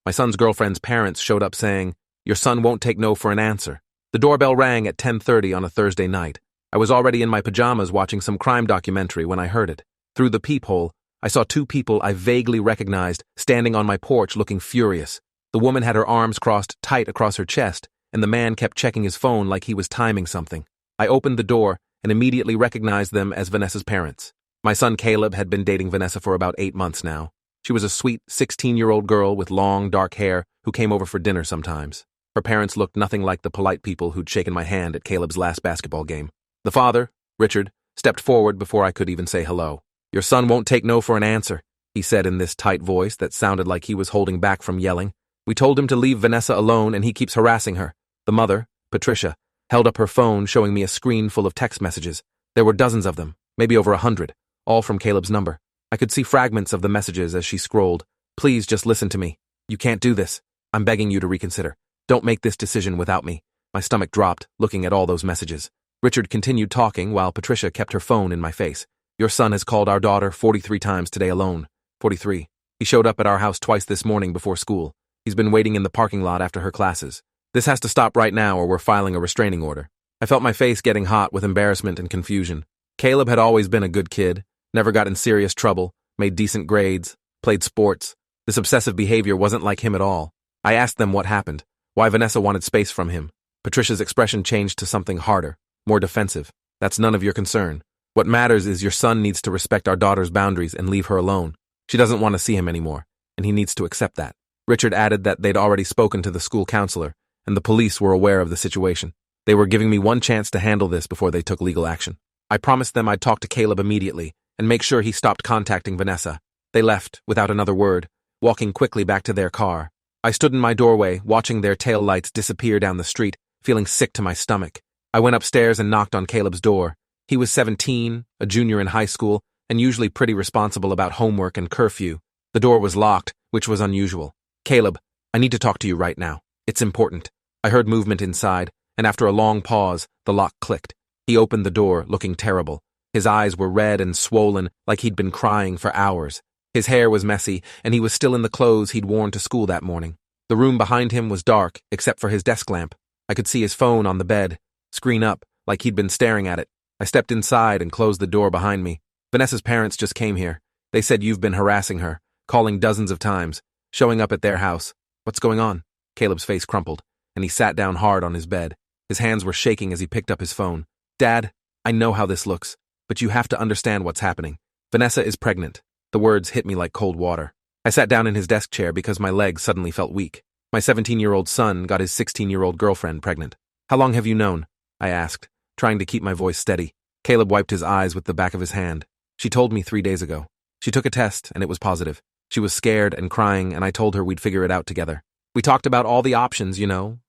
My son's girlfriend's parents showed up saying, "Your son won't take no for an answer." The doorbell rang at 10:30 on a Thursday night. I was already in my pajamas watching some crime documentary when I heard it. Through the peephole, I saw two people I vaguely recognized standing on my porch looking furious. The woman had her arms crossed tight across her chest, and the man kept checking his phone like he was timing something. I opened the door and immediately recognized them as Vanessa's parents. My son Caleb had been dating Vanessa for about 8 months now. She was a sweet 16-year-old girl with long, dark hair who came over for dinner sometimes. Her parents looked nothing like the polite people who'd shaken my hand at Caleb's last basketball game. The father, Richard, stepped forward before I could even say hello. "Your son won't take no for an answer," he said in this tight voice that sounded like he was holding back from yelling. "We told him to leave Vanessa alone and he keeps harassing her." The mother, Patricia, held up her phone showing me a screen full of text messages. There were dozens of them, maybe over 100, all from Caleb's number. I could see fragments of the messages as she scrolled. "Please just listen to me. You can't do this. I'm begging you to reconsider. Don't make this decision without me." My stomach dropped, looking at all those messages. Richard continued talking while Patricia kept her phone in my face. "Your son has called our daughter 43 times today alone." 43. "He showed up at our house twice this morning before school. He's been waiting in the parking lot after her classes. This has to stop right now or we're filing a restraining order." I felt my face getting hot with embarrassment and confusion. Caleb had always been a good kid, never got in serious trouble, made decent grades, played sports. This obsessive behavior wasn't like him at all. I asked them what happened, why Vanessa wanted space from him. Patricia's expression changed to something harder, more defensive. "That's none of your concern. What matters is your son needs to respect our daughter's boundaries and leave her alone. She doesn't want to see him anymore, and he needs to accept that." Richard added that they'd already spoken to the school counselor, and the police were aware of the situation. They were giving me one chance to handle this before they took legal action. I promised them I'd talk to Caleb immediately and make sure he stopped contacting Vanessa. They left, without another word, walking quickly back to their car. I stood in my doorway, watching their tail lights disappear down the street, feeling sick to my stomach. I went upstairs and knocked on Caleb's door. He was 17, a junior in high school, and usually pretty responsible about homework and curfew. The door was locked, which was unusual. "Caleb, I need to talk to you right now. It's important." I heard movement inside, and after a long pause, the lock clicked. He opened the door, looking terrible. His eyes were red and swollen, like he'd been crying for hours. His hair was messy, and he was still in the clothes he'd worn to school that morning. The room behind him was dark, except for his desk lamp. I could see his phone on the bed, screen up, like he'd been staring at it. I stepped inside and closed the door behind me. "Vanessa's parents just came here. They said you've been harassing her, calling dozens of times, showing up at their house. What's going on?" Caleb's face crumpled, and he sat down hard on his bed. His hands were shaking as he picked up his phone. "Dad, I know how this looks, but you have to understand what's happening. Vanessa is pregnant." The words hit me like cold water. I sat down in his desk chair because my legs suddenly felt weak. My 17-year-old son got his 16-year-old girlfriend pregnant. "How long have you known?" I asked, trying to keep my voice steady. Caleb wiped his eyes with the back of his hand. "She told me 3 days ago. She took a test, and it was positive. She was scared and crying, and I told her we'd figure it out together. We talked about all the options,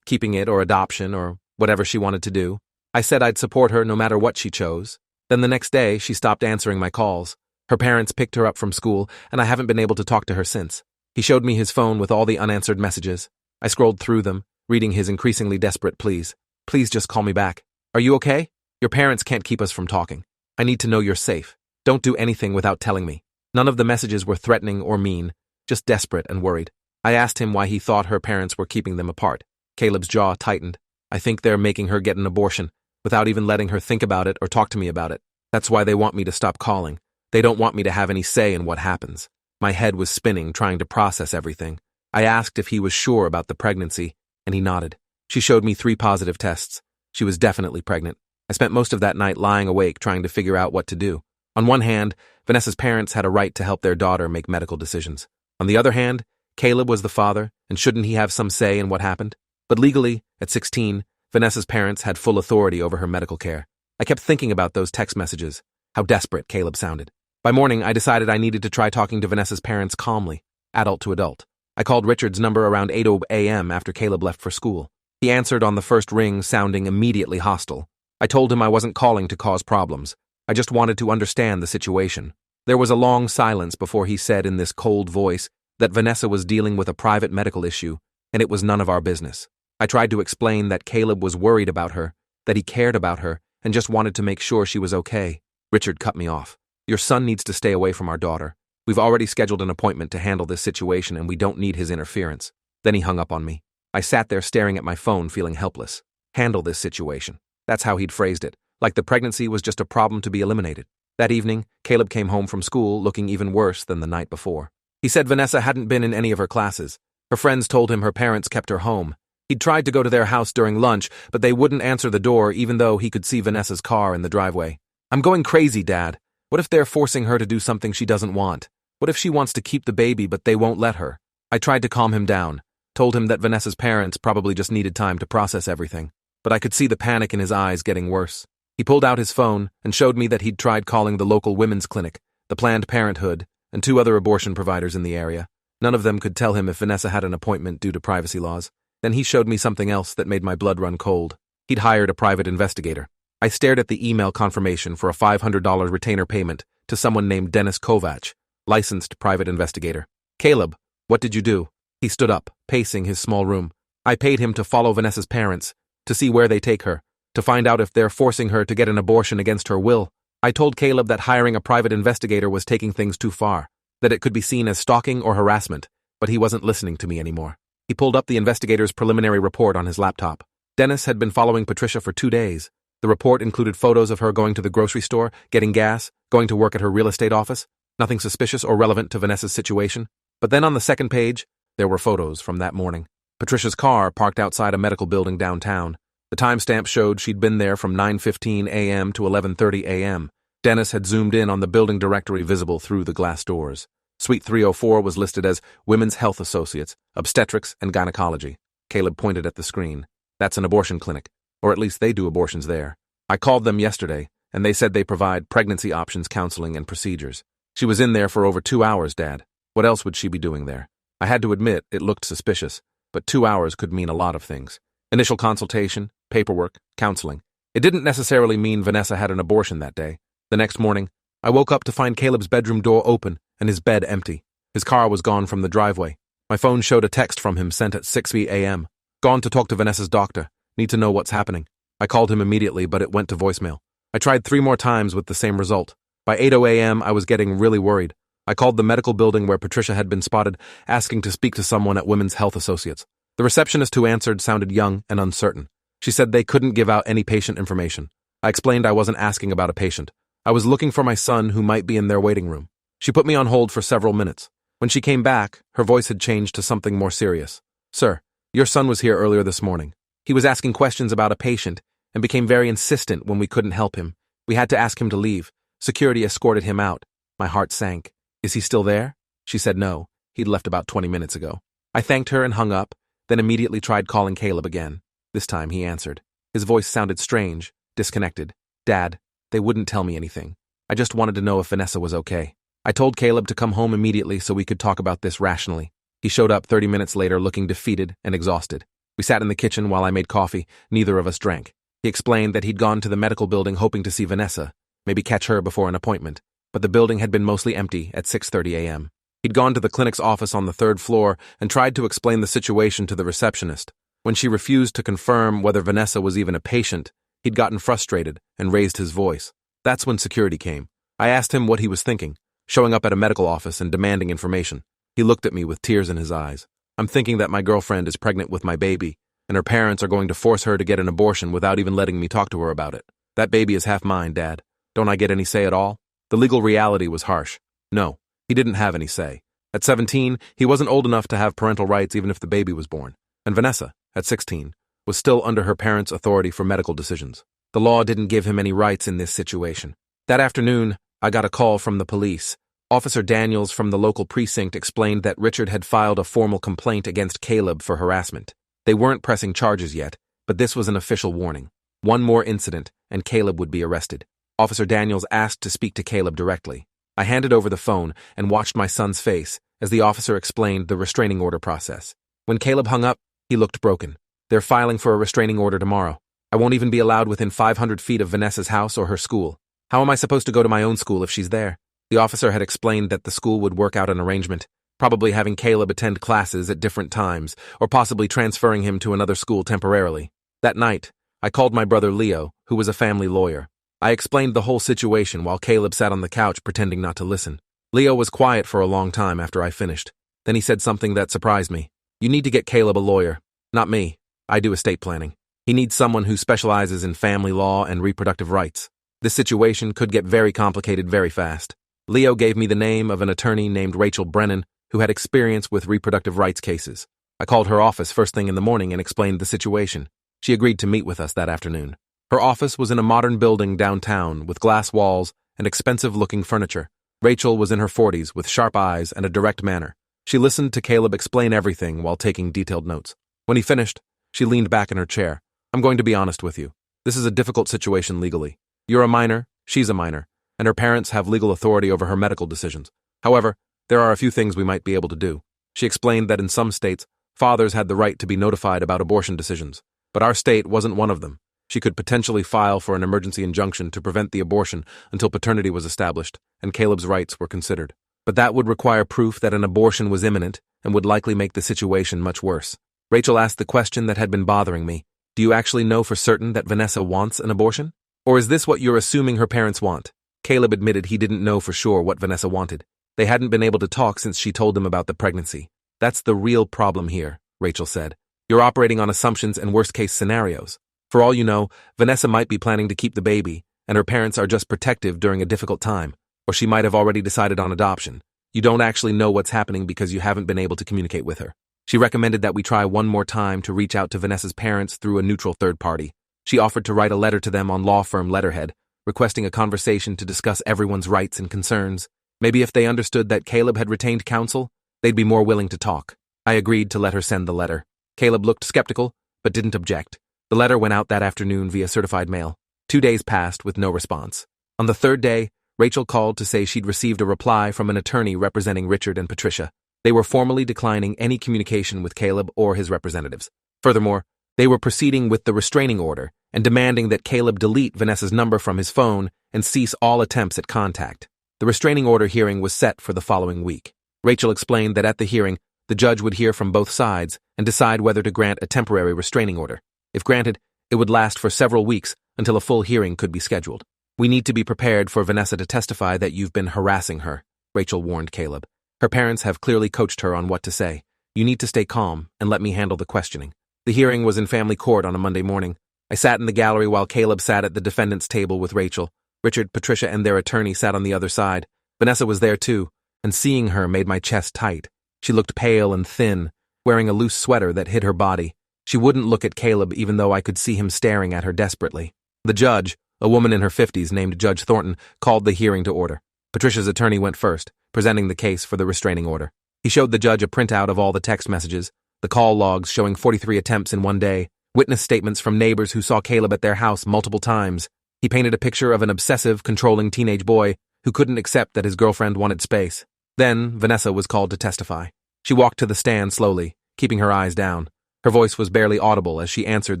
keeping it or adoption or whatever she wanted to do. I said I'd support her no matter what she chose. Then the next day, she stopped answering my calls. Her parents picked her up from school, and I haven't been able to talk to her since." He showed me his phone with all the unanswered messages. I scrolled through them, reading his increasingly desperate pleas. "Please just call me back. Are you okay? Your parents can't keep us from talking. I need to know you're safe. Don't do anything without telling me." None of the messages were threatening or mean, just desperate and worried. I asked him why he thought her parents were keeping them apart. Caleb's jaw tightened. "I think they're making her get an abortion, without even letting her think about it or talk to me about it. That's why they want me to stop calling. They don't want me to have any say in what happens." My head was spinning, trying to process everything. I asked if he was sure about the pregnancy, and he nodded. "She showed me 3 positive tests. She was definitely pregnant." I spent most of that night lying awake trying to figure out what to do. On one hand, Vanessa's parents had a right to help their daughter make medical decisions. On the other hand, Caleb was the father, and shouldn't he have some say in what happened? But legally, at 16, Vanessa's parents had full authority over her medical care. I kept thinking about those text messages, how desperate Caleb sounded. By morning, I decided I needed to try talking to Vanessa's parents calmly, adult to adult. I called Richard's number around 8 a.m. after Caleb left for school. He answered on the first ring, sounding immediately hostile. I told him I wasn't calling to cause problems. I just wanted to understand the situation. There was a long silence before he said in this cold voice that Vanessa was dealing with a private medical issue, and it was none of our business. I tried to explain that Caleb was worried about her, that he cared about her, and just wanted to make sure she was okay. Richard cut me off. "Your son needs to stay away from our daughter. We've already scheduled an appointment to handle this situation, and we don't need his interference." Then he hung up on me. I sat there staring at my phone, feeling helpless. Handle this situation. That's how he'd phrased it, like the pregnancy was just a problem to be eliminated. That evening, Caleb came home from school looking even worse than the night before. He said Vanessa hadn't been in any of her classes. Her friends told him her parents kept her home. He'd tried to go to their house during lunch, but they wouldn't answer the door even though he could see Vanessa's car in the driveway. I'm going crazy, Dad. What if they're forcing her to do something she doesn't want? What if she wants to keep the baby but they won't let her? I tried to calm him down, told him that Vanessa's parents probably just needed time to process everything. But I could see the panic in his eyes getting worse. He pulled out his phone and showed me that he'd tried calling the local women's clinic, the Planned Parenthood, and 2 other abortion providers in the area. None of them could tell him if Vanessa had an appointment due to privacy laws. Then he showed me something else that made my blood run cold. He'd hired a private investigator. I stared at the email confirmation for a $500 retainer payment to someone named Dennis Kovach, licensed private investigator. Caleb, what did you do? He stood up, pacing his small room. I paid him to follow Vanessa's parents, to see where they take her, to find out if they're forcing her to get an abortion against her will. I told Caleb that hiring a private investigator was taking things too far, that it could be seen as stalking or harassment, but he wasn't listening to me anymore. He pulled up the investigator's preliminary report on his laptop. Dennis had been following Patricia for 2 days. The report included photos of her going to the grocery store, getting gas, going to work at her real estate office. Nothing suspicious or relevant to Vanessa's situation. But then on the second page, there were photos from that morning. Patricia's car parked outside a medical building downtown. The timestamp showed she'd been there from 9:15 a.m. to 11:30 a.m. Dennis had zoomed in on the building directory visible through the glass doors. Suite 304 was listed as Women's Health Associates, Obstetrics and Gynecology. Caleb pointed at the screen. That's an abortion clinic, or at least they do abortions there. I called them yesterday, and they said they provide pregnancy options counseling and procedures. She was in there for over 2 hours, Dad. What else would she be doing there? I had to admit it looked suspicious, but 2 hours could mean a lot of things. Initial consultation, paperwork, counseling. It didn't necessarily mean Vanessa had an abortion that day. The next morning, I woke up to find Caleb's bedroom door open and his bed empty. His car was gone from the driveway. My phone showed a text from him sent at 6 a.m. Gone to talk to Vanessa's doctor. Need to know what's happening. I called him immediately, but it went to voicemail. I tried 3 more times with the same result. By 8 a.m., I was getting really worried. I called the medical building where Patricia had been spotted, asking to speak to someone at Women's Health Associates. The receptionist who answered sounded young and uncertain. She said they couldn't give out any patient information. I explained I wasn't asking about a patient. I was looking for my son who might be in their waiting room. She put me on hold for several minutes. When she came back, her voice had changed to something more serious. Sir, your son was here earlier this morning. He was asking questions about a patient and became very insistent when we couldn't help him. We had to ask him to leave. Security escorted him out. My heart sank. Is he still there? She said no. He'd left about 20 minutes ago. I thanked her and hung up, then immediately tried calling Caleb again. This time he answered. His voice sounded strange, disconnected. Dad, they wouldn't tell me anything. I just wanted to know if Vanessa was okay. I told Caleb to come home immediately so we could talk about this rationally. He showed up 30 minutes later looking defeated and exhausted. We sat in the kitchen while I made coffee. Neither of us drank. He explained that he'd gone to the medical building hoping to see Vanessa, maybe catch her before an appointment, but the building had been mostly empty at 6:30 a.m. He'd gone to the clinic's office on the 3rd floor and tried to explain the situation to the receptionist. When she refused to confirm whether Vanessa was even a patient, he'd gotten frustrated and raised his voice. That's when security came. I asked him what he was thinking, showing up at a medical office and demanding information. He looked at me with tears in his eyes. I'm thinking that my girlfriend is pregnant with my baby, and her parents are going to force her to get an abortion without even letting me talk to her about it. That baby is half mine, Dad. Don't I get any say at all? The legal reality was harsh. No, he didn't have any say. At 17, he wasn't old enough to have parental rights even if the baby was born. And Vanessa, at 16, was still under her parents' authority for medical decisions. The law didn't give him any rights in this situation. That afternoon, I got a call from the police. Officer Daniels from the local precinct explained that Richard had filed a formal complaint against Caleb for harassment. They weren't pressing charges yet, but this was an official warning. One more incident, and Caleb would be arrested. Officer Daniels asked to speak to Caleb directly. I handed over the phone and watched my son's face as the officer explained the restraining order process. When Caleb hung up, he looked broken. They're filing for a restraining order tomorrow. I won't even be allowed within 500 feet of Vanessa's house or her school. How am I supposed to go to my own school if she's there? The officer had explained that the school would work out an arrangement, probably having Caleb attend classes at different times, or possibly transferring him to another school temporarily. That night, I called my brother Leo, who was a family lawyer. I explained the whole situation while Caleb sat on the couch pretending not to listen. Leo was quiet for a long time after I finished. Then he said something that surprised me. You need to get Caleb a lawyer. Not me. I do estate planning. He needs someone who specializes in family law and reproductive rights. This situation could get very complicated very fast. Leo gave me the name of an attorney named Rachel Brennan who had experience with reproductive rights cases. I called her office first thing in the morning and explained the situation. She agreed to meet with us that afternoon. Her office was in a modern building downtown with glass walls and expensive-looking furniture. Rachel was in her 40s with sharp eyes and a direct manner. She listened to Caleb explain everything while taking detailed notes. When he finished, she leaned back in her chair. I'm going to be honest with you. This is a difficult situation legally. You're a minor, she's a minor, and her parents have legal authority over her medical decisions. However, there are a few things we might be able to do. She explained that in some states, fathers had the right to be notified about abortion decisions, but our state wasn't one of them. She could potentially file for an emergency injunction to prevent the abortion until paternity was established and Caleb's rights were considered. But that would require proof that an abortion was imminent and would likely make the situation much worse. Rachel asked the question that had been bothering me. Do you actually know for certain that Vanessa wants an abortion? Or is this what you're assuming her parents want? Caleb admitted he didn't know for sure what Vanessa wanted. They hadn't been able to talk since she told him about the pregnancy. That's the real problem here, Rachel said. You're operating on assumptions and worst-case scenarios. For all you know, Vanessa might be planning to keep the baby, and her parents are just protective during a difficult time, or she might have already decided on adoption. You don't actually know what's happening because you haven't been able to communicate with her. She recommended that we try one more time to reach out to Vanessa's parents through a neutral third party. She offered to write a letter to them on law firm letterhead, requesting a conversation to discuss everyone's rights and concerns. Maybe if they understood that Caleb had retained counsel, they'd be more willing to talk. I agreed to let her send the letter. Caleb looked skeptical, but didn't object. The letter went out that afternoon via certified mail. 2 days passed with no response. On the third day, Rachel called to say she'd received a reply from an attorney representing Richard and Patricia. They were formally declining any communication with Caleb or his representatives. Furthermore, they were proceeding with the restraining order and demanding that Caleb delete Vanessa's number from his phone and cease all attempts at contact. The restraining order hearing was set for the following week. Rachel explained that at the hearing, the judge would hear from both sides and decide whether to grant a temporary restraining order. If granted, it would last for several weeks until a full hearing could be scheduled. We need to be prepared for Vanessa to testify that you've been harassing her, Rachel warned Caleb. Her parents have clearly coached her on what to say. You need to stay calm and let me handle the questioning. The hearing was in family court on a Monday morning. I sat in the gallery while Caleb sat at the defendant's table with Rachel. Richard, Patricia, and their attorney sat on the other side. Vanessa was there too, and seeing her made my chest tight. She looked pale and thin, wearing a loose sweater that hid her body. She wouldn't look at Caleb even though I could see him staring at her desperately. The judge, a woman in her 50s named Judge Thornton, called the hearing to order. Patricia's attorney went first, presenting the case for the restraining order. He showed the judge a printout of all the text messages, the call logs showing 43 attempts in one day, witness statements from neighbors who saw Caleb at their house multiple times. He painted a picture of an obsessive, controlling teenage boy who couldn't accept that his girlfriend wanted space. Then, Vanessa was called to testify. She walked to the stand slowly, keeping her eyes down. Her voice was barely audible as she answered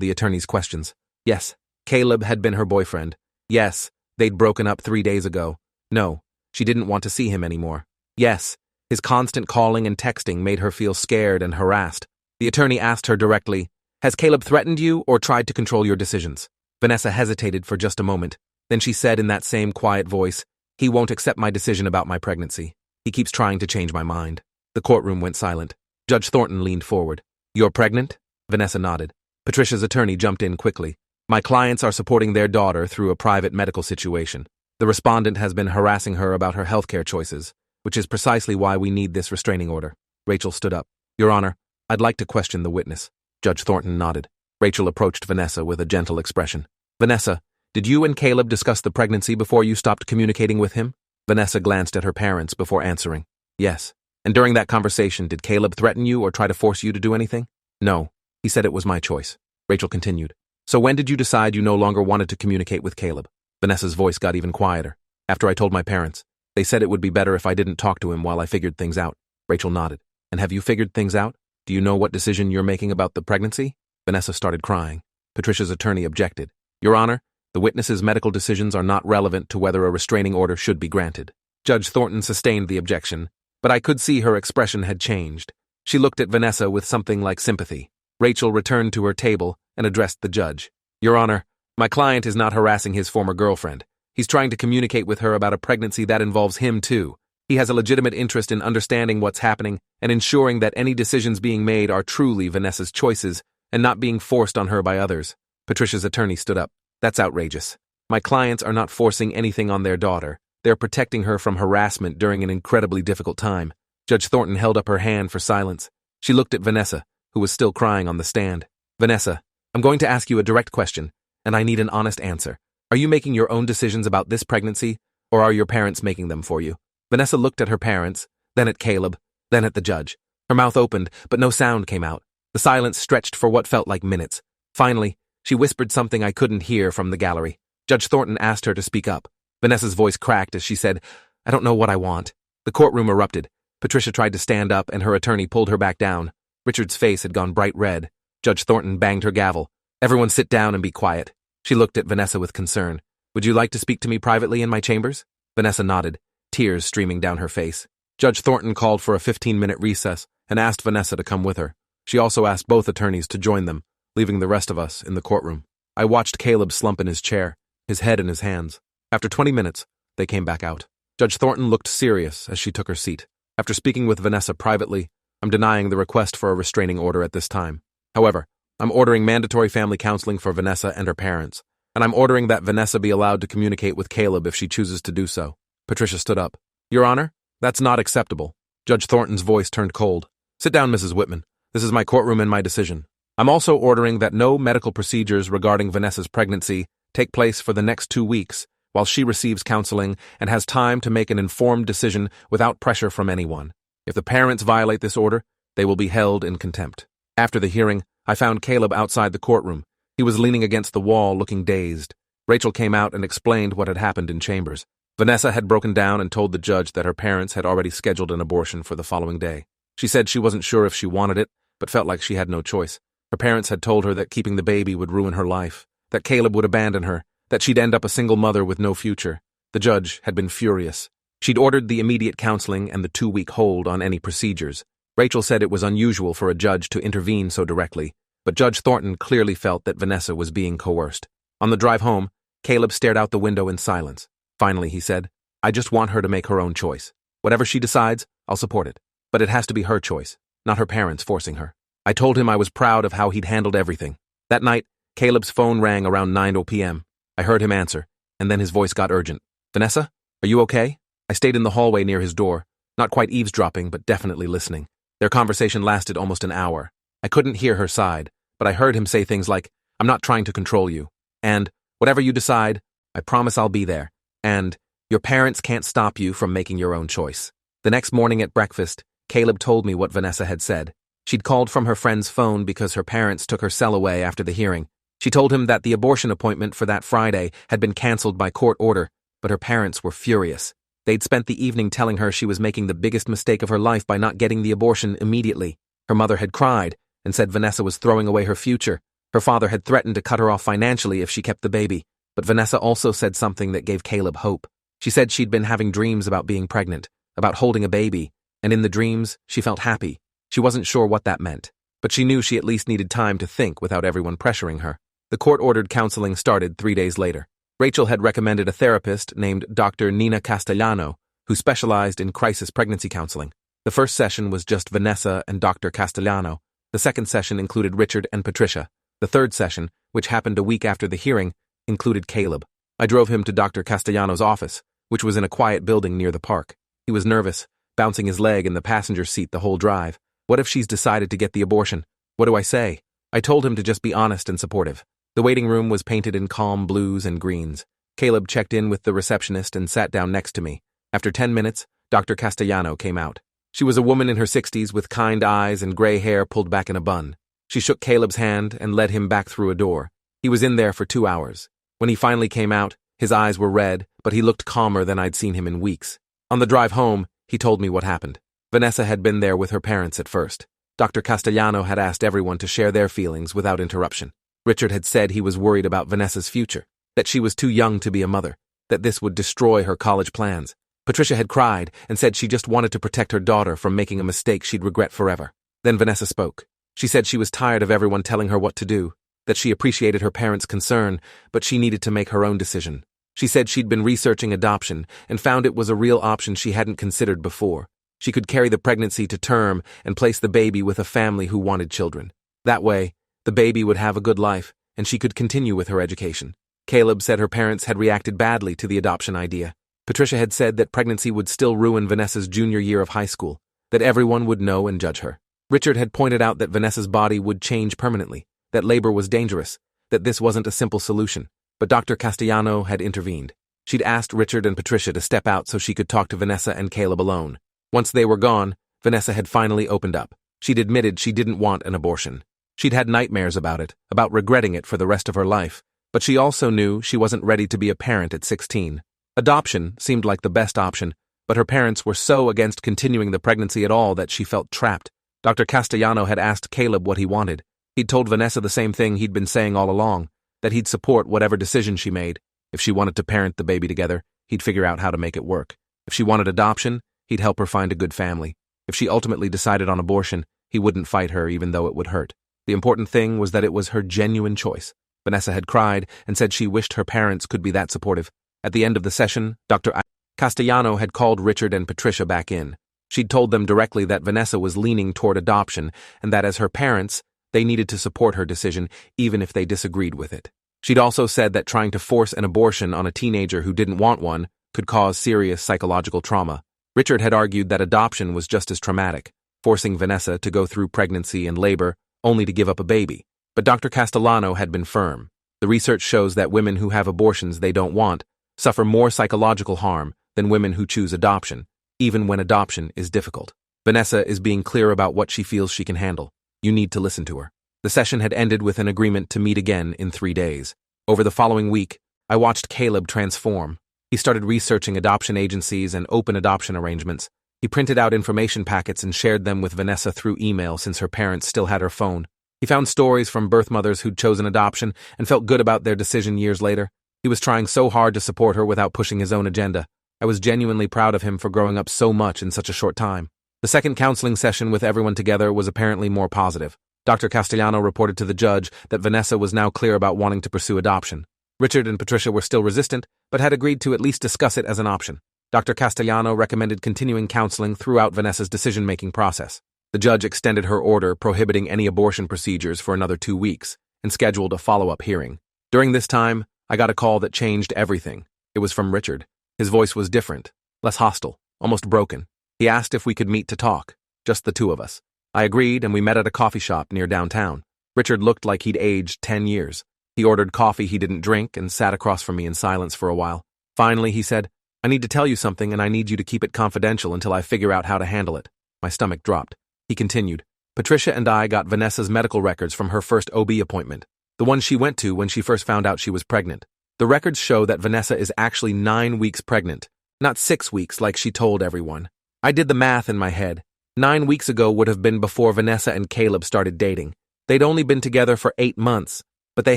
the attorney's questions. Yes, Caleb had been her boyfriend. Yes, they'd broken up 3 days ago. No, she didn't want to see him anymore. Yes, his constant calling and texting made her feel scared and harassed. The attorney asked her directly, "Has Caleb threatened you or tried to control your decisions?" Vanessa hesitated for just a moment. Then she said in that same quiet voice, "He won't accept my decision about my pregnancy. He keeps trying to change my mind." The courtroom went silent. Judge Thornton leaned forward. "You're pregnant?" Vanessa nodded. Patricia's attorney jumped in quickly. "My clients are supporting their daughter through a private medical situation. The respondent has been harassing her about her healthcare choices, which is precisely why we need this restraining order." Rachel stood up. "Your Honor, I'd like to question the witness." Judge Thornton nodded. Rachel approached Vanessa with a gentle expression. "Vanessa, did you and Caleb discuss the pregnancy before you stopped communicating with him?" Vanessa glanced at her parents before answering. "Yes." "And during that conversation, did Caleb threaten you or try to force you to do anything?" "No. He said it was my choice." Rachel continued. "So when did you decide you no longer wanted to communicate with Caleb?" Vanessa's voice got even quieter. "After I told my parents. They said it would be better if I didn't talk to him while I figured things out." Rachel nodded. "And have you figured things out? Do you know what decision you're making about the pregnancy?" Vanessa started crying. Patricia's attorney objected. "Your Honor, the witness's medical decisions are not relevant to whether a restraining order should be granted." Judge Thornton sustained the objection, but I could see her expression had changed. She looked at Vanessa with something like sympathy. Rachel returned to her table and addressed the judge. "Your Honor, my client is not harassing his former girlfriend. He's trying to communicate with her about a pregnancy that involves him too. He has a legitimate interest in understanding what's happening and ensuring that any decisions being made are truly Vanessa's choices and not being forced on her by others. Patricia's attorney stood up. That's outrageous. My clients are not forcing anything on their daughter. They're protecting her from harassment during an incredibly difficult time. Judge Thornton held up her hand for silence. She looked at Vanessa, who was still crying on the stand. Vanessa, I'm going to ask you a direct question, and I need an honest answer. Are you making your own decisions about this pregnancy, or are your parents making them for you? Vanessa looked at her parents, then at Caleb, then at the judge. Her mouth opened, but no sound came out. The silence stretched for what felt like minutes. Finally, she whispered something I couldn't hear from the gallery. Judge Thornton asked her to speak up. Vanessa's voice cracked as she said, I don't know what I want. The courtroom erupted. Patricia tried to stand up, and her attorney pulled her back down. Richard's face had gone bright red. Judge Thornton banged her gavel. Everyone sit down and be quiet. She looked at Vanessa with concern. Would you like to speak to me privately in my chambers? Vanessa nodded, tears streaming down her face. Judge Thornton called for a 15-minute recess and asked Vanessa to come with her. She also asked both attorneys to join them, leaving the rest of us in the courtroom. I watched Caleb slump in his chair, his head in his hands. After 20 minutes, they came back out. Judge Thornton looked serious as she took her seat. After speaking with Vanessa privately, I'm denying the request for a restraining order at this time. However, I'm ordering mandatory family counseling for Vanessa and her parents, and I'm ordering that Vanessa be allowed to communicate with Caleb if she chooses to do so. Patricia stood up. Your Honor, that's not acceptable. Judge Thornton's voice turned cold. Sit down, Mrs. Whitman. This is my courtroom and my decision. I'm also ordering that no medical procedures regarding Vanessa's pregnancy take place for the next 2 weeks while she receives counseling and has time to make an informed decision without pressure from anyone. If the parents violate this order, they will be held in contempt. After the hearing, I found Caleb outside the courtroom. He was leaning against the wall, looking dazed. Rachel came out and explained what had happened in chambers. Vanessa had broken down and told the judge that her parents had already scheduled an abortion for the following day. She said she wasn't sure if she wanted it, but felt like she had no choice. Her parents had told her that keeping the baby would ruin her life, that Caleb would abandon her, that she'd end up a single mother with no future. The judge had been furious. She'd ordered the immediate counseling and the 2-week hold on any procedures. Rachel said it was unusual for a judge to intervene so directly, but Judge Thornton clearly felt that Vanessa was being coerced. On the drive home, Caleb stared out the window in silence. Finally, he said, I just want her to make her own choice. Whatever she decides, I'll support it. But it has to be her choice, not her parents forcing her. I told him I was proud of how he'd handled everything. That night, Caleb's phone rang around 9 p.m. I heard him answer, and then his voice got urgent. Vanessa, are you okay? I stayed in the hallway near his door, not quite eavesdropping, but definitely listening. Their conversation lasted almost an hour. I couldn't hear her side, but I heard him say things like, I'm not trying to control you, and whatever you decide, I promise I'll be there, and your parents can't stop you from making your own choice. The next morning at breakfast, Caleb told me what Vanessa had said. She'd called from her friend's phone because her parents took her cell away after the hearing. She told him that the abortion appointment for that Friday had been canceled by court order, but her parents were furious. They'd spent the evening telling her she was making the biggest mistake of her life by not getting the abortion immediately. Her mother had cried and said Vanessa was throwing away her future. Her father had threatened to cut her off financially if she kept the baby, but Vanessa also said something that gave Caleb hope. She said she'd been having dreams about being pregnant, about holding a baby, and in the dreams, she felt happy. She wasn't sure what that meant, but she knew she at least needed time to think without everyone pressuring her. The court-ordered counseling started 3 days later. Rachel had recommended a therapist named Dr. Nina Castellano, who specialized in crisis pregnancy counseling. The first session was just Vanessa and Dr. Castellano. The second session included Richard and Patricia. The third session, which happened a week after the hearing, included Caleb. I drove him to Dr. Castellano's office, which was in a quiet building near the park. He was nervous, bouncing his leg in the passenger seat the whole drive. What if she's decided to get the abortion? What do I say? I told him to just be honest and supportive. The waiting room was painted in calm blues and greens. Caleb checked in with the receptionist and sat down next to me. After 10 minutes, Dr. Castellano came out. She was a woman in her 60s with kind eyes and gray hair pulled back in a bun. She shook Caleb's hand and led him back through a door. He was in there for 2 hours. When he finally came out, his eyes were red, but he looked calmer than I'd seen him in weeks. On the drive home, he told me what happened. Vanessa had been there with her parents at first. Dr. Castellano had asked everyone to share their feelings without interruption. Richard had said he was worried about Vanessa's future, that she was too young to be a mother, that this would destroy her college plans. Patricia had cried and said she just wanted to protect her daughter from making a mistake she'd regret forever. Then Vanessa spoke. She said she was tired of everyone telling her what to do, that she appreciated her parents' concern, but she needed to make her own decision. She said she'd been researching adoption and found it was a real option she hadn't considered before. She could carry the pregnancy to term and place the baby with a family who wanted children. That way, the baby would have a good life, and she could continue with her education. Caleb said her parents had reacted badly to the adoption idea. Patricia had said that pregnancy would still ruin Vanessa's junior year of high school, that everyone would know and judge her. Richard had pointed out that Vanessa's body would change permanently, that labor was dangerous, that this wasn't a simple solution. But Dr. Castellano had intervened. She'd asked Richard and Patricia to step out so she could talk to Vanessa and Caleb alone. Once they were gone, Vanessa had finally opened up. She'd admitted she didn't want an abortion. She'd had nightmares about it, about regretting it for the rest of her life, but she also knew she wasn't ready to be a parent at 16. Adoption seemed like the best option, but her parents were so against continuing the pregnancy at all that she felt trapped. Dr. Castellano had asked Caleb what he wanted. He'd told Vanessa the same thing he'd been saying all along, that he'd support whatever decision she made. If she wanted to parent the baby together, he'd figure out how to make it work. If she wanted adoption, he'd help her find a good family. If she ultimately decided on abortion, he wouldn't fight her even though it would hurt. The important thing was that it was her genuine choice. Vanessa had cried and said she wished her parents could be that supportive. At the end of the session, Dr. Castellano had called Richard and Patricia back in. She'd told them directly that Vanessa was leaning toward adoption and that as her parents, they needed to support her decision even if they disagreed with it. She'd also said that trying to force an abortion on a teenager who didn't want one could cause serious psychological trauma. Richard had argued that adoption was just as traumatic, forcing Vanessa to go through pregnancy and labor only to give up a baby. But Dr. Castellano had been firm. The research shows that women who have abortions they don't want suffer more psychological harm than women who choose adoption, even when adoption is difficult. Vanessa is being clear about what she feels she can handle. You need to listen to her. The session had ended with an agreement to meet again in 3 days. Over the following week, I watched Caleb transform. He started researching adoption agencies and open adoption arrangements. He printed out information packets and shared them with Vanessa through email since her parents still had her phone. He found stories from birth mothers who'd chosen adoption and felt good about their decision years later. He was trying so hard to support her without pushing his own agenda. I was genuinely proud of him for growing up so much in such a short time. The second counseling session with everyone together was apparently more positive. Dr. Castellano reported to the judge that Vanessa was now clear about wanting to pursue adoption. Richard and Patricia were still resistant, but had agreed to at least discuss it as an option. Dr. Castellano recommended continuing counseling throughout Vanessa's decision-making process. The judge extended her order prohibiting any abortion procedures for another 2 weeks and scheduled a follow-up hearing. During this time, I got a call that changed everything. It was from Richard. His voice was different, less hostile, almost broken. He asked if we could meet to talk, just the two of us. I agreed, and we met at a coffee shop near downtown. Richard looked like he'd aged 10 years. He ordered coffee he didn't drink and sat across from me in silence for a while. Finally, he said, "I need to tell you something, and I need you to keep it confidential until I figure out how to handle it." My stomach dropped. He continued, "Patricia and I got Vanessa's medical records from her first OB appointment, the one she went to when she first found out she was pregnant. The records show that Vanessa is actually 9 weeks pregnant, not 6 weeks like she told everyone. I did the math in my head. 9 weeks ago would have been before Vanessa and Caleb started dating. They'd only been together for 8 months, but they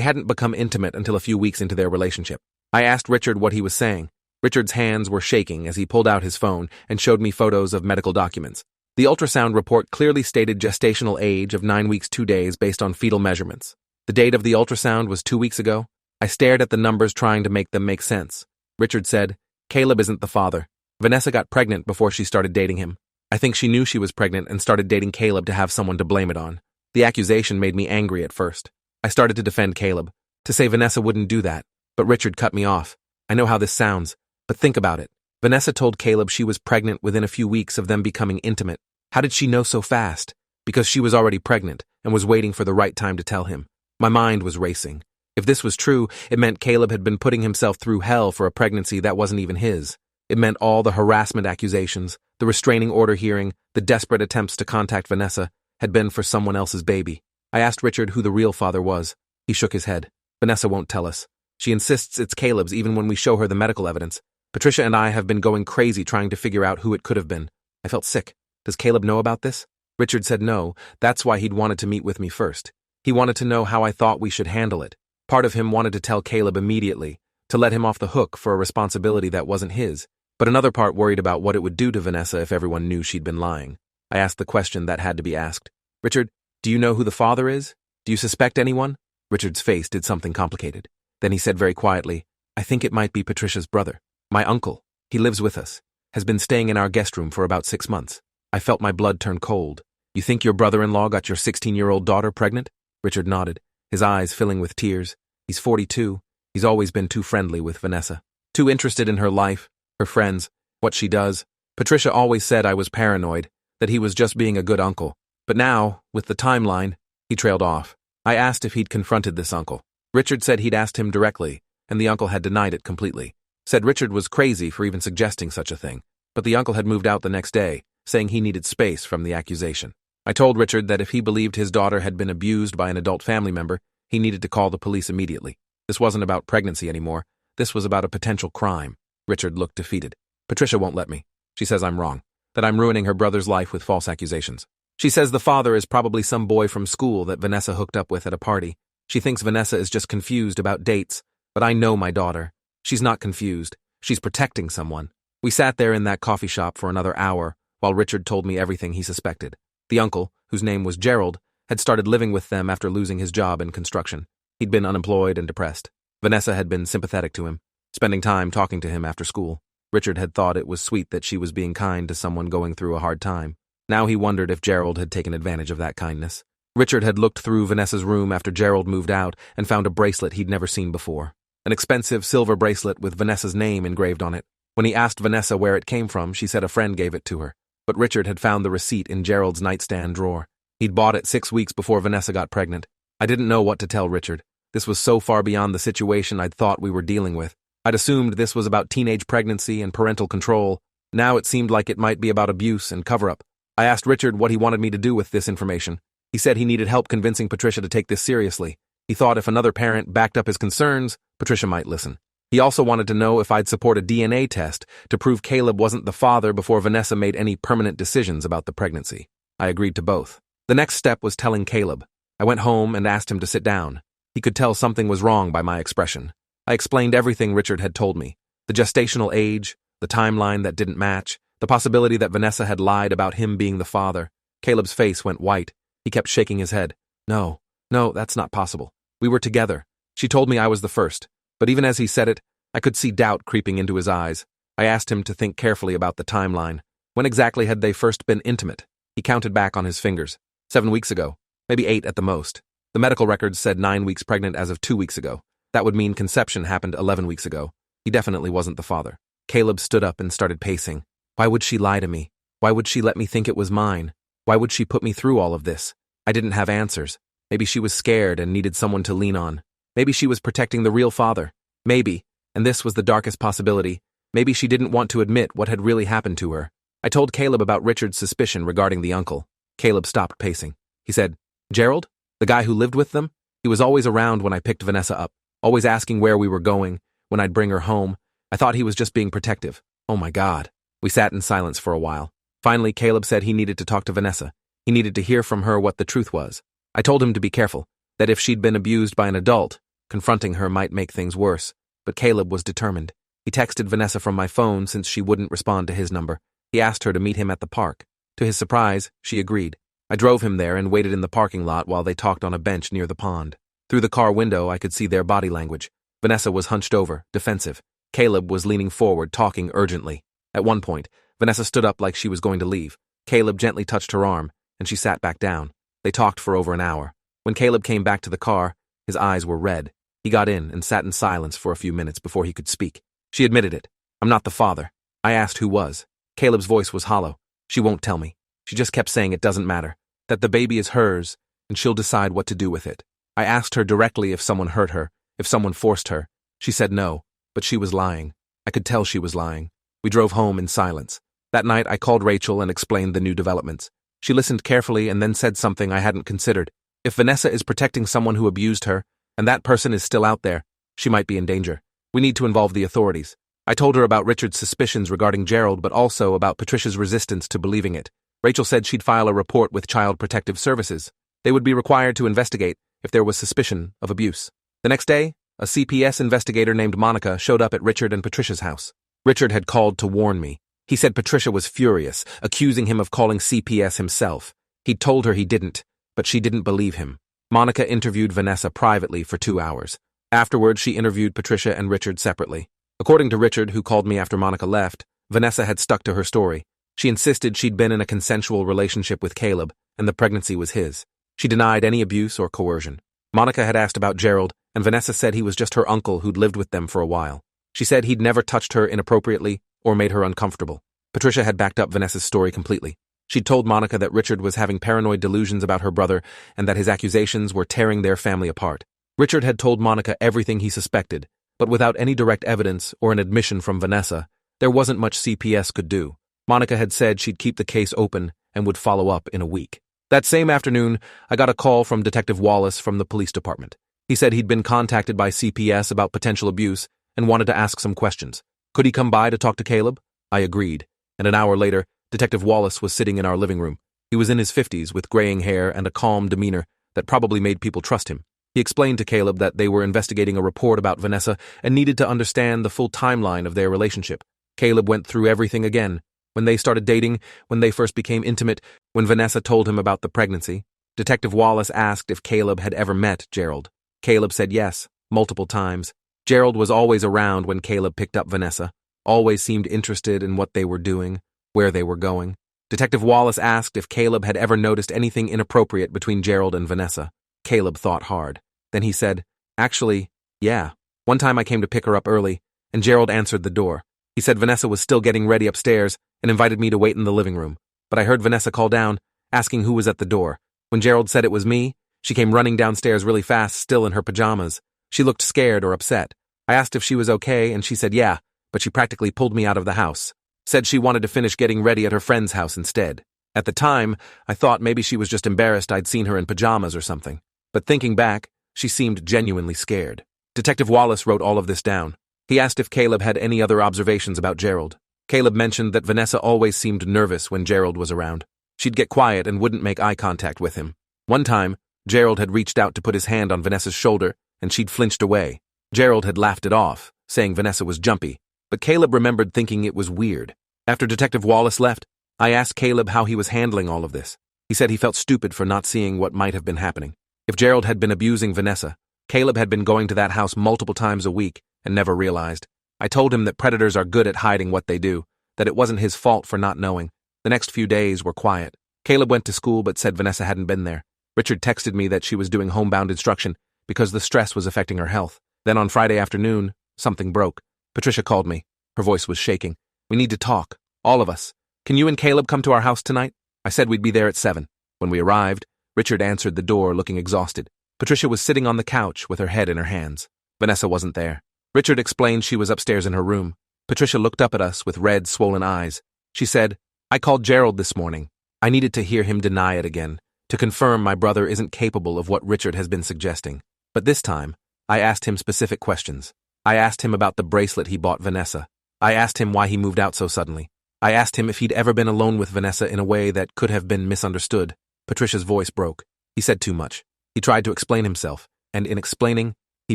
hadn't become intimate until a few weeks into their relationship." I asked Richard what he was saying. Richard's hands were shaking as he pulled out his phone and showed me photos of medical documents. The ultrasound report clearly stated gestational age of 9 weeks 2 days based on fetal measurements. The date of the ultrasound was 2 weeks ago. I stared at the numbers trying to make them make sense. Richard said, "Caleb isn't the father. Vanessa got pregnant before she started dating him. I think she knew she was pregnant and started dating Caleb to have someone to blame it on. The accusation made me angry at first. I started to defend Caleb, to say Vanessa wouldn't do that, but Richard cut me off. I know how this sounds, but think about it. Vanessa told Caleb she was pregnant within a few weeks of them becoming intimate. How did she know so fast? Because she was already pregnant and was waiting for the right time to tell him. My mind was racing. If this was true, it meant Caleb had been putting himself through hell for a pregnancy that wasn't even his. It meant all the harassment accusations, the restraining order hearing, the desperate attempts to contact Vanessa had been for someone else's baby. I asked Richard who the real father was. He shook his head. Vanessa won't tell us. She insists it's Caleb's even when we show her the medical evidence. Patricia and I have been going crazy trying to figure out who it could have been. I felt sick. Does Caleb know about this? Richard said no. That's why he'd wanted to meet with me first. He wanted to know how I thought we should handle it. Part of him wanted to tell Caleb immediately, to let him off the hook for a responsibility that wasn't his. But another part worried about what it would do to Vanessa if everyone knew she'd been lying. I asked the question that had to be asked. Richard, do you know who the father is? Do you suspect anyone? Richard's face did something complicated. Then he said very quietly, I think it might be Patricia's brother. My uncle. He lives with us. Has been staying in our guest room for about 6 months. I felt my blood turn cold. You think your brother-in-law got your 16-year-old daughter pregnant? Richard nodded, his eyes filling with tears. He's 42. He's always been too friendly with Vanessa. Too interested in her life, her friends, what she does. Patricia always said I was paranoid, that he was just being a good uncle. But now, with the timeline, he trailed off. I asked if he'd confronted this uncle. Richard said he'd asked him directly, and the uncle had denied it completely. Said Richard was crazy for even suggesting such a thing. But the uncle had moved out the next day, saying he needed space from the accusation. I told Richard that if he believed his daughter had been abused by an adult family member, he needed to call the police immediately. This wasn't about pregnancy anymore. This was about a potential crime. Richard looked defeated. Patricia won't let me. She says I'm wrong, that I'm ruining her brother's life with false accusations. She says the father is probably some boy from school that Vanessa hooked up with at a party. She thinks Vanessa is just confused about dates, but I know my daughter. She's not confused. She's protecting someone. We sat there in that coffee shop for another hour while Richard told me everything he suspected. The uncle, whose name was Gerald, had started living with them after losing his job in construction. He'd been unemployed and depressed. Vanessa had been sympathetic to him, spending time talking to him after school. Richard had thought it was sweet that she was being kind to someone going through a hard time. Now he wondered if Gerald had taken advantage of that kindness. Richard had looked through Vanessa's room after Gerald moved out and found a bracelet he'd never seen before. An expensive silver bracelet with Vanessa's name engraved on it. When he asked Vanessa where it came from, she said a friend gave it to her. But Richard had found the receipt in Gerald's nightstand drawer. He'd bought it 6 weeks before Vanessa got pregnant. I didn't know what to tell Richard. This was so far beyond the situation I'd thought we were dealing with. I'd assumed this was about teenage pregnancy and parental control. Now it seemed like it might be about abuse and cover-up. I asked Richard what he wanted me to do with this information. He said he needed help convincing Patricia to take this seriously. He thought if another parent backed up his concerns, Patricia might listen. He also wanted to know if I'd support a DNA test to prove Caleb wasn't the father before Vanessa made any permanent decisions about the pregnancy. I agreed to both. The next step was telling Caleb. I went home and asked him to sit down. He could tell something was wrong by my expression. I explained everything Richard had told me. The gestational age, the timeline that didn't match, the possibility that Vanessa had lied about him being the father. Caleb's face went white. He kept shaking his head. No, that's not possible. We were together. She told me I was the first. But even as he said it, I could see doubt creeping into his eyes. I asked him to think carefully about the timeline. When exactly had they first been intimate? He counted back on his fingers. 7 weeks ago. Maybe 8 at the most. The medical records said 9 weeks pregnant as of 2 weeks ago. That would mean conception happened 11 weeks ago. He definitely wasn't the father. Caleb stood up and started pacing. Why would she lie to me? Why would she let me think it was mine? Why would she put me through all of this? I didn't have answers. Maybe she was scared and needed someone to lean on. Maybe she was protecting the real father. Maybe, and this was the darkest possibility, maybe she didn't want to admit what had really happened to her. I told Caleb about Richard's suspicion regarding the uncle. Caleb stopped pacing. He said, Gerald? The guy who lived with them? He was always around when I picked Vanessa up, always asking where we were going, when I'd bring her home. I thought he was just being protective. Oh my God. We sat in silence for a while. Finally, Caleb said he needed to talk to Vanessa. He needed to hear from her what the truth was. I told him to be careful, that if she'd been abused by an adult, confronting her might make things worse. But Caleb was determined. He texted Vanessa from my phone since she wouldn't respond to his number. He asked her to meet him at the park. To his surprise, she agreed. I drove him there and waited in the parking lot while they talked on a bench near the pond. Through the car window, I could see their body language. Vanessa was hunched over, defensive. Caleb was leaning forward, talking urgently. At one point, Vanessa stood up like she was going to leave. Caleb gently touched her arm, and she sat back down. They talked for over an hour. When Caleb came back to the car, his eyes were red. He got in and sat in silence for a few minutes before he could speak. She admitted it. I'm not the father. I asked who was. Caleb's voice was hollow. She won't tell me. She just kept saying it doesn't matter, that the baby is hers, and she'll decide what to do with it. I asked her directly if someone hurt her, if someone forced her. She said no, but she was lying. I could tell she was lying. We drove home in silence. That night, I called Rachel and explained the new developments. She listened carefully and then said something I hadn't considered. If Vanessa is protecting someone who abused her, and that person is still out there, she might be in danger. We need to involve the authorities. I told her about Richard's suspicions regarding Gerald, but also about Patricia's resistance to believing it. Rachel said she'd file a report with Child Protective Services. They would be required to investigate if there was suspicion of abuse. The next day, a CPS investigator named Monica showed up at Richard and Patricia's house. Richard had called to warn me. He said Patricia was furious, accusing him of calling CPS himself. He'd told her he didn't, but she didn't believe him. Monica interviewed Vanessa privately for 2 hours. Afterwards, she interviewed Patricia and Richard separately. According to Richard, who called me after Monica left, Vanessa had stuck to her story. She insisted she'd been in a consensual relationship with Caleb, and the pregnancy was his. She denied any abuse or coercion. Monica had asked about Gerald, and Vanessa said he was just her uncle who'd lived with them for a while. She said he'd never touched her inappropriately or made her uncomfortable. Patricia had backed up Vanessa's story completely. She'd told Monica that Richard was having paranoid delusions about her brother and that his accusations were tearing their family apart. Richard had told Monica everything he suspected, but without any direct evidence or an admission from Vanessa, there wasn't much CPS could do. Monica had said she'd keep the case open and would follow up in a week. That same afternoon, I got a call from Detective Wallace from the police department. He said he'd been contacted by CPS about potential abuse and wanted to ask some questions. Could he come by to talk to Caleb? I agreed, and an hour later, Detective Wallace was sitting in our living room. He was in his 50s with graying hair and a calm demeanor that probably made people trust him. He explained to Caleb that they were investigating a report about Vanessa and needed to understand the full timeline of their relationship. Caleb went through everything again. When they started dating, when they first became intimate, when Vanessa told him about the pregnancy. Detective Wallace asked if Caleb had ever met Gerald. Caleb said yes, multiple times. Gerald was always around when Caleb picked up Vanessa, always seemed interested in what they were doing, where they were going. Detective Wallace asked if Caleb had ever noticed anything inappropriate between Gerald and Vanessa. Caleb thought hard. Then he said, "Actually, yeah. One time I came to pick her up early, and Gerald answered the door. He said Vanessa was still getting ready upstairs and invited me to wait in the living room. But I heard Vanessa call down, asking who was at the door. When Gerald said it was me, she came running downstairs really fast, still in her pajamas. She looked scared or upset. I asked if she was okay, and she said yeah, but she practically pulled me out of the house. Said she wanted to finish getting ready at her friend's house instead. At the time, I thought maybe she was just embarrassed I'd seen her in pajamas or something. But thinking back, she seemed genuinely scared." Detective Wallace wrote all of this down. He asked if Caleb had any other observations about Gerald. Caleb mentioned that Vanessa always seemed nervous when Gerald was around. She'd get quiet and wouldn't make eye contact with him. One time, Gerald had reached out to put his hand on Vanessa's shoulder, and she'd flinched away. Gerald had laughed it off, saying Vanessa was jumpy, but Caleb remembered thinking it was weird. After Detective Wallace left, I asked Caleb how he was handling all of this. He said he felt stupid for not seeing what might have been happening. If Gerald had been abusing Vanessa, Caleb had been going to that house multiple times a week and never realized. I told him that predators are good at hiding what they do, that it wasn't his fault for not knowing. The next few days were quiet. Caleb went to school but said Vanessa hadn't been there. Richard texted me that she was doing homebound instruction because the stress was affecting her health. Then on Friday afternoon, something broke. Patricia called me. Her voice was shaking. "We need to talk. All of us. Can you and Caleb come to our house tonight?" I said we'd be there at 7. When we arrived, Richard answered the door looking exhausted. Patricia was sitting on the couch with her head in her hands. Vanessa wasn't there. Richard explained she was upstairs in her room. Patricia looked up at us with red, swollen eyes. She said, "I called Gerald this morning. I needed to hear him deny it again, to confirm my brother isn't capable of what Richard has been suggesting. But this time, I asked him specific questions. I asked him about the bracelet he bought Vanessa. I asked him why he moved out so suddenly. I asked him if he'd ever been alone with Vanessa in a way that could have been misunderstood." Patricia's voice broke. He said too much. He tried to explain himself, and in explaining, he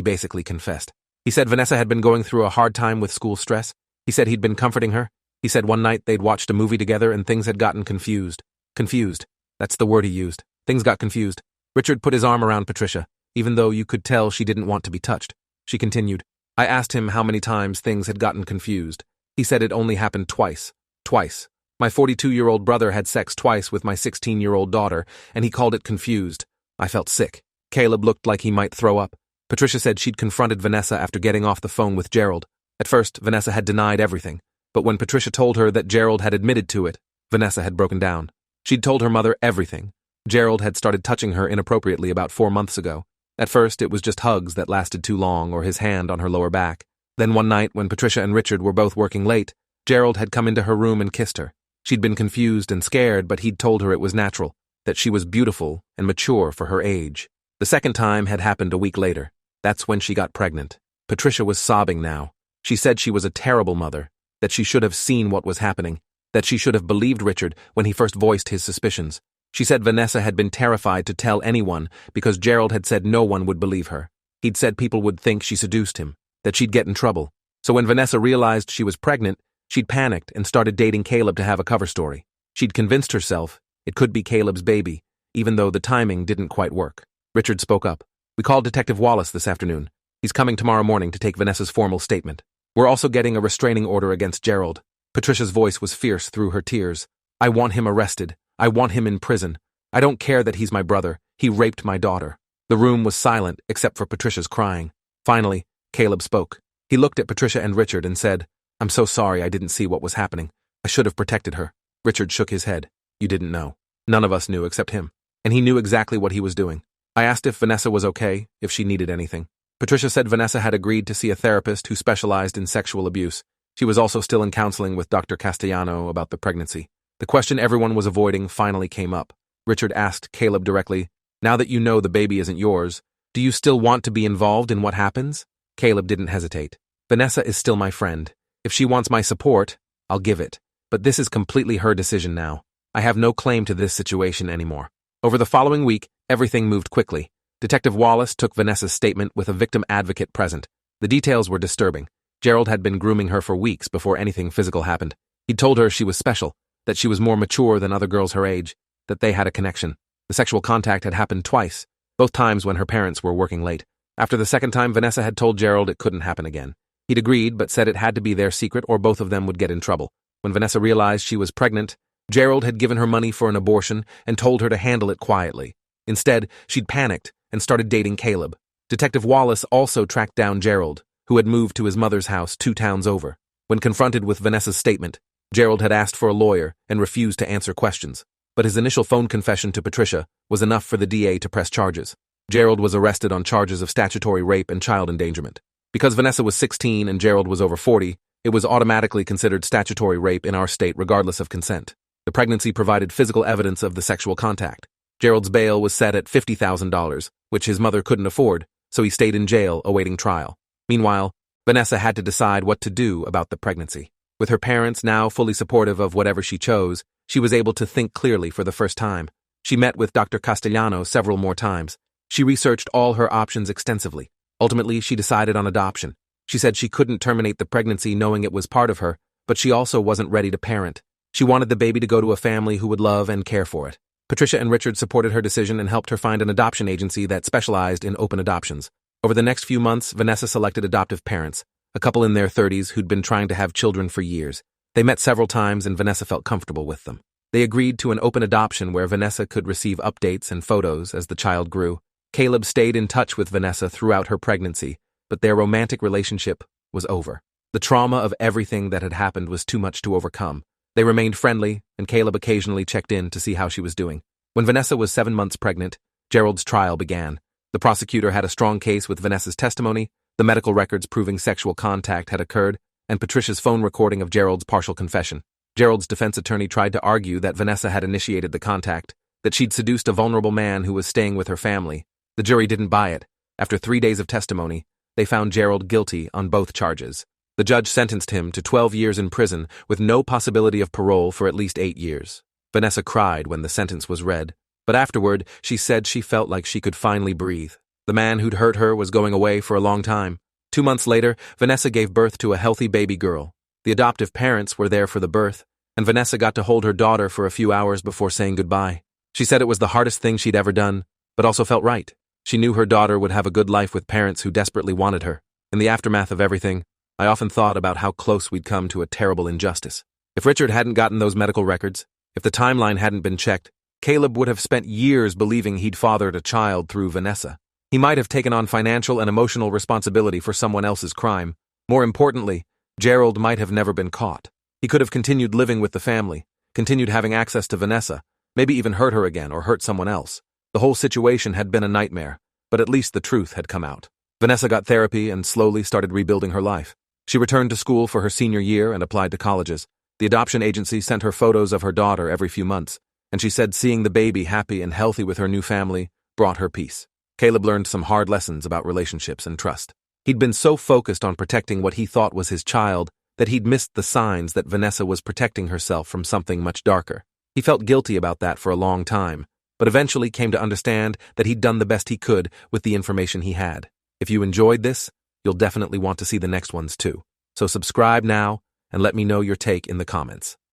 basically confessed. He said Vanessa had been going through a hard time with school stress. He said he'd been comforting her. He said one night they'd watched a movie together and things had gotten confused. Confused. That's the word he used. Things got confused. Richard put his arm around Patricia, even though you could tell she didn't want to be touched. She continued. I asked him how many times things had gotten confused. He said it only happened twice. Twice. My 42-year-old brother had sex twice with my 16-year-old daughter, and he called it confused. I felt sick. Caleb looked like he might throw up. Patricia said she'd confronted Vanessa after getting off the phone with Gerald. At first, Vanessa had denied everything, but when Patricia told her that Gerald had admitted to it, Vanessa had broken down. She'd told her mother everything. Gerald had started touching her inappropriately about 4 months ago. At first, it was just hugs that lasted too long or his hand on her lower back. Then one night, when Patricia and Richard were both working late, Gerald had come into her room and kissed her. She'd been confused and scared, but he'd told her it was natural, that she was beautiful and mature for her age. The second time had happened a week later. That's when she got pregnant. Patricia was sobbing now. She said she was a terrible mother, that she should have seen what was happening, that she should have believed Richard when he first voiced his suspicions. She said Vanessa had been terrified to tell anyone because Gerald had said no one would believe her. He'd said people would think she seduced him, that she'd get in trouble. So when Vanessa realized she was pregnant, she'd panicked and started dating Caleb to have a cover story. She'd convinced herself it could be Caleb's baby, even though the timing didn't quite work. Richard spoke up. We called Detective Wallace this afternoon. He's coming tomorrow morning to take Vanessa's formal statement. We're also getting a restraining order against Gerald. Patricia's voice was fierce through her tears. I want him arrested. I want him in prison. I don't care that he's my brother. He raped my daughter. The room was silent except for Patricia's crying. Finally, Caleb spoke. He looked at Patricia and Richard and said, I'm so sorry I didn't see what was happening. I should have protected her. Richard shook his head. You didn't know. None of us knew except him. And he knew exactly what he was doing. I asked if Vanessa was okay, if she needed anything. Patricia said Vanessa had agreed to see a therapist who specialized in sexual abuse. She was also still in counseling with Dr. Castellano about the pregnancy. The question everyone was avoiding finally came up. Richard asked Caleb directly, now that you know the baby isn't yours, do you still want to be involved in what happens? Caleb didn't hesitate. Vanessa is still my friend. If she wants my support, I'll give it. But this is completely her decision now. I have no claim to this situation anymore. Over the following week, everything moved quickly. Detective Wallace took Vanessa's statement with a victim advocate present. The details were disturbing. Gerald had been grooming her for weeks before anything physical happened. He'd told her she was special, that she was more mature than other girls her age, that they had a connection. The sexual contact had happened twice, both times when her parents were working late. After the second time, Vanessa had told Gerald it couldn't happen again. He'd agreed, but said it had to be their secret or both of them would get in trouble. When Vanessa realized she was pregnant, Gerald had given her money for an abortion and told her to handle it quietly. Instead, she'd panicked and started dating Caleb. Detective Wallace also tracked down Gerald, who had moved to his mother's house 2 towns over. When confronted with Vanessa's statement, Gerald had asked for a lawyer and refused to answer questions. But his initial phone confession to Patricia was enough for the DA to press charges. Gerald was arrested on charges of statutory rape and child endangerment. Because Vanessa was 16 and Gerald was over 40, it was automatically considered statutory rape in our state regardless of consent. The pregnancy provided physical evidence of the sexual contact. Gerald's bail was set at $50,000, which his mother couldn't afford, so he stayed in jail awaiting trial. Meanwhile, Vanessa had to decide what to do about the pregnancy. With her parents now fully supportive of whatever she chose, she was able to think clearly for the first time. She met with Dr. Castellano several more times. She researched all her options extensively. Ultimately, she decided on adoption. She said she couldn't terminate the pregnancy knowing it was part of her, but she also wasn't ready to parent. She wanted the baby to go to a family who would love and care for it. Patricia and Richard supported her decision and helped her find an adoption agency that specialized in open adoptions. Over the next few months, Vanessa selected adoptive parents, a couple in their 30s who'd been trying to have children for years. They met several times and Vanessa felt comfortable with them. They agreed to an open adoption where Vanessa could receive updates and photos as the child grew. Caleb stayed in touch with Vanessa throughout her pregnancy, but their romantic relationship was over. The trauma of everything that had happened was too much to overcome. They remained friendly, and Caleb occasionally checked in to see how she was doing. When Vanessa was 7 months pregnant, Gerald's trial began. The prosecutor had a strong case with Vanessa's testimony, the medical records proving sexual contact had occurred, and Patricia's phone recording of Gerald's partial confession. Gerald's defense attorney tried to argue that Vanessa had initiated the contact, that she'd seduced a vulnerable man who was staying with her family. The jury didn't buy it. After 3 days of testimony, they found Gerald guilty on both charges. The judge sentenced him to 12 years in prison with no possibility of parole for at least 8 years. Vanessa cried when the sentence was read, but afterward she said she felt like she could finally breathe. The man who'd hurt her was going away for a long time. 2 months later, Vanessa gave birth to a healthy baby girl. The adoptive parents were there for the birth, and Vanessa got to hold her daughter for a few hours before saying goodbye. She said it was the hardest thing she'd ever done, but also felt right. She knew her daughter would have a good life with parents who desperately wanted her. In the aftermath of everything, I often thought about how close we'd come to a terrible injustice. If Richard hadn't gotten those medical records, if the timeline hadn't been checked, Caleb would have spent years believing he'd fathered a child through Vanessa. He might have taken on financial and emotional responsibility for someone else's crime. More importantly, Gerald might have never been caught. He could have continued living with the family, continued having access to Vanessa, maybe even hurt her again or hurt someone else. The whole situation had been a nightmare, but at least the truth had come out. Vanessa got therapy and slowly started rebuilding her life. She returned to school for her senior year and applied to colleges. The adoption agency sent her photos of her daughter every few months, and she said seeing the baby happy and healthy with her new family brought her peace. Caleb learned some hard lessons about relationships and trust. He'd been so focused on protecting what he thought was his child that he'd missed the signs that Vanessa was protecting herself from something much darker. He felt guilty about that for a long time, but eventually came to understand that he'd done the best he could with the information he had. If you enjoyed this, you'll definitely want to see the next ones too. So subscribe now and let me know your take in the comments.